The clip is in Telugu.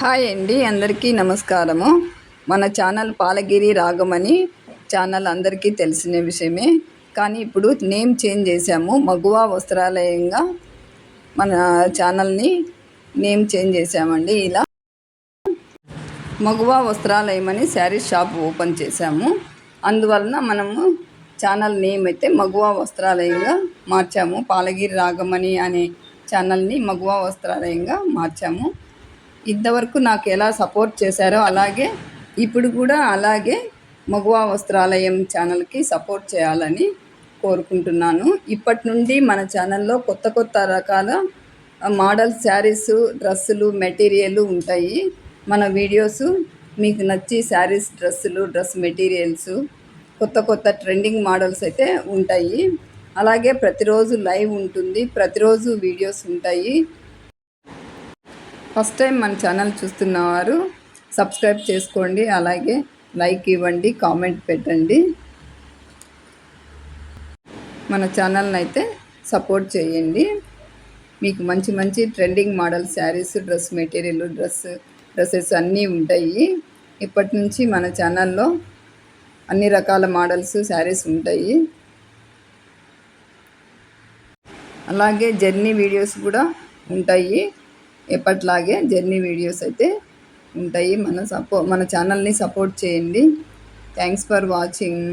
హాయ్ అండి, అందరికీ నమస్కారము. మన ఛానల్ పాలగిరి రాగమని ఛానల్ అందరికీ తెలిసిన విషయమే. కానీ ఇప్పుడు నేమ్ చేంజ్ చేశాము. మగువా వస్త్రాలయంగా మన ఛానల్ని నేమ్ చేంజ్ చేశామండి. ఇలా మగువా వస్త్రాలయం అని శారీస్ షాప్ ఓపెన్ చేశాము. అందువలన మనము ఛానల్ నేమ్ అయితే మగువా వస్త్రాలయంగా మార్చాము. పాలగిరి రాగమని అనే ఛానల్ని మగువా వస్త్రాలయంగా మార్చాము. ఇంతవరకు నాకు ఎలా సపోర్ట్ చేశారో అలాగే ఇప్పుడు కూడా అలాగే మగువా వస్త్రాలయం ఛానల్కి సపోర్ట్ చేయాలని కోరుకుంటున్నాను. ఇప్పటి నుండి మన ఛానల్లో కొత్త కొత్త రకాల మోడల్ శారీస్, డ్రెస్సులు, మెటీరియల్ ఉంటాయి. మన వీడియోస్ మీకు నచ్చి శారీస్, డ్రెస్ మెటీరియల్స్, కొత్త కొత్త ట్రెండింగ్ మోడల్స్ అయితే ఉంటాయి. అలాగే ప్రతిరోజు లైవ్ ఉంటుంది, ప్రతిరోజు వీడియోస్ ఉంటాయి. ఫస్ట్ టైం మన ఛానల్ చూస్తున్నవారు సబ్స్క్రైబ్ చేసుకోండి, అలాగే లైక్ ఇవ్వండి, కామెంట్ పెట్టండి. మన ఛానల్ని అయితే సపోర్ట్ చేయండి. మీకు మంచి మంచి trending model saris, dress material, dresses అన్నీ ఉంటాయి. ఇప్పటి నుంచి మన ఛానల్లో అన్ని రకాల మోడల్స్, శారీస్ ఉంటాయి. అలాగే జర్నీ వీడియోస్ కూడా ఉంటాయి. ఎప్పట్లాగే జర్నీ వీడియోస్ అయితే ఉంటాయి. మన ఛానల్ని సపోర్ట్ చేయండి. Thanks for watching.